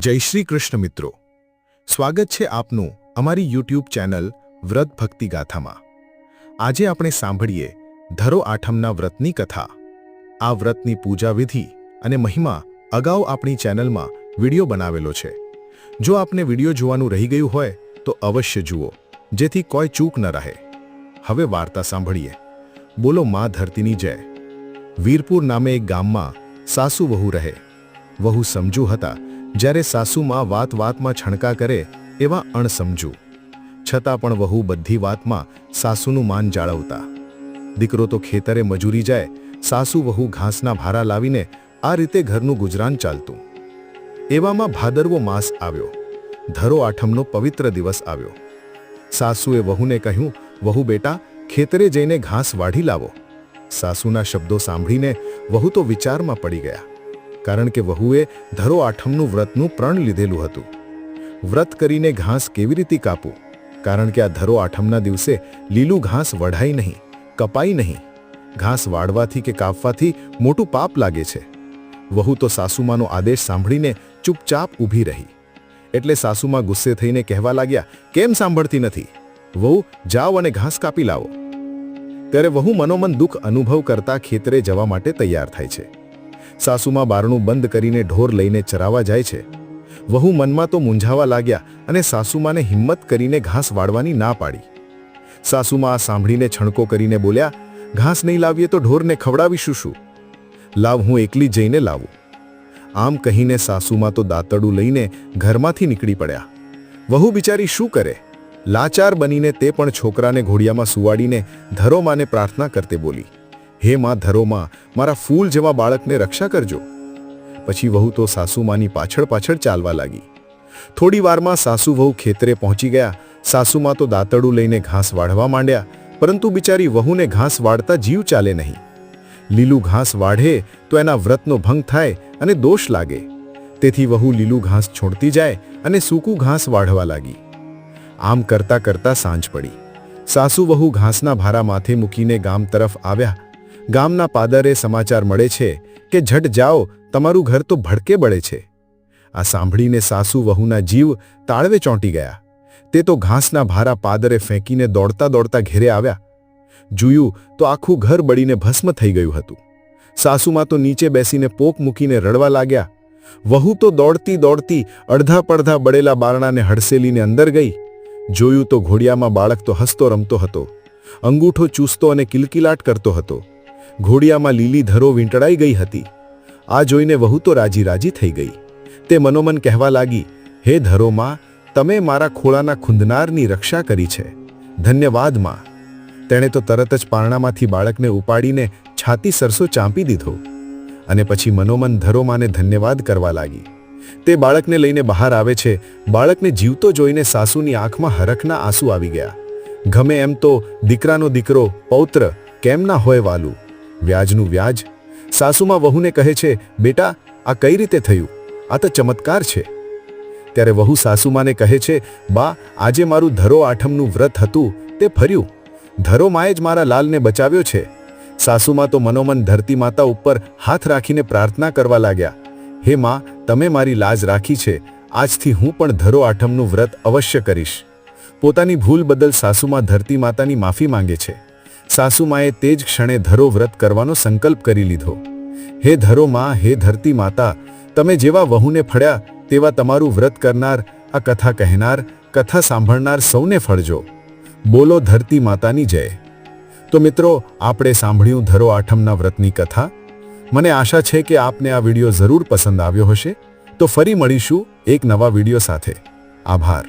જય શ્રી કૃષ્ણ મિત્રો, સ્વાગત છે આપનું અમારી યુટ્યુબ ચેનલ વ્રત ભક્તિ ગાથામાં। આજે આપણે સાંભળીએ ધરો આઠમના વ્રતની કથા। આ વ્રતની પૂજા વિધિ અને મહિમા અગાઉ આપણી ચેનલમાં વિડીયો બનાવેલો છે। જો આપને વિડીયો જોવાનું રહી ગયું હોય તો અવશ્ય જુઓ, જેથી કોઈ ચૂક ન રહે। હવે વાર્તા સાંભળીએ। બોલો માં ધરતીની જય। વીરપુર નામે એક ગામમાં સાસુ વહુ રહે। વહુ સમજુ હતા, જ્યારે સાસુમાં વાત વાતમાં છણકા કરે એવા અણસમજુ। છતાં પણ વહુ બધી વાતમાં સાસુનું માન જાળવતા। દીકરો તો ખેતરે મજૂરી જાય, સાસુ વહુ ઘાસના ભારા લાવીને આ રીતે ઘરનું ગુજરાન ચાલતું। એવામાં ભાદરવો માસ આવ્યો। ધરો આઠમનો પવિત્ર દિવસ આવ્યો। સાસુએ વહુને કહ્યું, વહુ બેટા, ખેતરે જઈને ઘાસ વાઢી લાવો। સાસુના શબ્દો સાંભળીને વહુ તો વિચારમાં પડી ગયા, કારણ કે વહુએ ધરો આઠમનું વ્રતનું પ્રણ લીધેલું હતું। વ્રત કરીને ઘાસ કેવી રીતે કાપવું, કારણ કે આ ધરો આઠમના દિવસે લીલું ઘાસ વઢાય નહીં, કપાય નહીં। ઘાસ વાળવાથી કે કાપવાથી મોટું પાપ લાગે છે। વહુ તો સાસુમાનો આદેશ સાંભળીને ચૂપચાપ ઊભી રહી। એટલે સાસુમાં ગુસ્સે થઈને કહેવા લાગ્યા, કેમ સાંભળતી નથી? વહુ, જાઓ અને ઘાસ કાપી લાવો। ત્યારે વહુ મનોમન દુઃખ અનુભવ કરતા ખેતરે જવા માટે તૈયાર થાય છે। સાસુમાં બારણું બંધ કરીને ઢોર લઈને ચરાવવા જાય છે। વહુ મનમાં તો મૂંઝાવા લાગ્યા અને સાસુમાને હિંમત કરીને ઘાસ વાળવાની ના પાડી। સાસુમાં આ સાંભળીને છણકો કરીને બોલ્યા, ઘાસ નહીં લાવીએ તો ઢોરને ખવડાવીશું શું? લાવ, હું એકલી જઈને લાવું। આમ કહીને સાસુમાં તો દાંતરડું લઈને ઘરમાંથી નીકળી પડ્યા। વહુ બિચારી શું કરે? લાચાર બનીને તે પણ છોકરાને ઘોડિયામાં સુવાડીને ધરોમાને પ્રાર્થના કરતે બોલી, હે માં ધરોમાં, મારા ફૂલ જેવા બાળકને રક્ષા કરજો। પછી વહુ તો સાસુમાની પાછળ પાછળ ચાલવા લાગી। થોડી વારમાં સાસુ વહુ ખેતરે પહોંચી ગયા। સાસુમાં તો દાંતરડું લઈને ઘાસ વાઢવા માંડ્યા, પરંતુ બિચારી વહુને ઘાસ વાળતા જીવ ચાલે નહીં। લીલું ઘાસ વાઢે તો એના વ્રતનો ભંગ થાય અને દોષ લાગે। તેથી વહુ લીલું ઘાસ છોડતી જાય અને સૂકું ઘાસ વાઢવા લાગી। આમ કરતા કરતા સાંજ પડી। સાસુ વહુ ઘાસના ભારા માથે મૂકીને ગામ તરફ આવ્યા। ગામના પાદરે સમાચાર મળે છે કે ઝટ જાઓ, તમારું ઘર તો ભડકે બળે છે। આ સાંભળીને સાસુ વહુના જીવ તાળવે ચોંટી ગયા। તે તો ઘાસના ભારા પાદરે ફેંકીને દોડતા દોડતા ઘેરે આવ્યા। જોયું તો આખું ઘર બળીને ભસ્મ થઈ ગયું હતું। સાસુમાં તો નીચે બેસીને પોક મૂકીને રડવા લાગ્યા। વહુ તો દોડતી દોડતી અડધા પડધા બળેલા બારણાને હડસેલીને અંદર ગઈ। જોયું તો ઘોડિયામાં બાળક તો હસતો રમતો હતો, અંગૂઠો ચૂસતો અને કિલકિલાટ કરતો હતો। ઘોડિયામાં લીલી ધરો વીંટળાઈ ગઈ હતી। આ જોઈને વહુ તો રાજી રાજી થઈ ગઈ। તે મનોમન કહેવા લાગી, હે ધરો માં, તમે મારા ખોળાના ખૂંદનારની રક્ષા કરી છે, ધન્યવાદ માં। તેણે તો તરત જ પારણામાંથી બાળકને ઉપાડીને છાતી સરસો ચાંપી દીધો અને પછી મનોમન ધરો માને ધન્યવાદ કરવા લાગી। તે બાળકને લઈને બહાર આવે છે। બાળકને જીવતો જોઈને સાસુની આંખમાં હરખના આંસુ આવી ગયા। ગમે એમ તો દીકરાનો દીકરો, પૌત્ર કેમ ના હોય વાલું? વ્યાજનું વ્યાજ। સાસુમાં વહુને કહે છે, બેટા, આ કઈ રીતે થયું? આ તો ચમત્કાર છે। ત્યારે વહુ સાસુમાને કહે છે, બા, આજે મારું ધરો આઠમનું વ્રત હતું, તે ફર્યું। ધરો માએ જ મારા લાલને બચાવ્યો છે। સાસુમાં તો મનોમન ધરતી માતા ઉપર હાથ રાખીને પ્રાર્થના કરવા લાગ્યા, હે માં, તમે મારી લાજ રાખી છે। આજથી હું પણ ધરો આઠમનું વ્રત અવશ્ય કરીશ। પોતાની ભૂલ બદલ સાસુમાં ધરતી માતાની માફી માંગે છે। સાસુમાએ તે જ ક્ષણે ધરો વ્રત કરવાનો સંકલ્પ કરી લીધો। હે ધરો માં, હે ધરતી માતા, તમે જેવા વહુને ફળ્યા તેવા તમારું વ્રત કરનાર, આ કથા કહેનાર, કથા સાંભળનાર સૌને ફળજો। બોલો ધરતી માતાની જય। તો મિત્રો, આપણે સાંભળ્યું ધરો આઠમના વ્રતની કથા। મને આશા છે કે આપને આ વિડીયો જરૂર પસંદ આવ્યો હશે। તો ફરી મળીશું એક નવા વિડીયો સાથે। આભાર।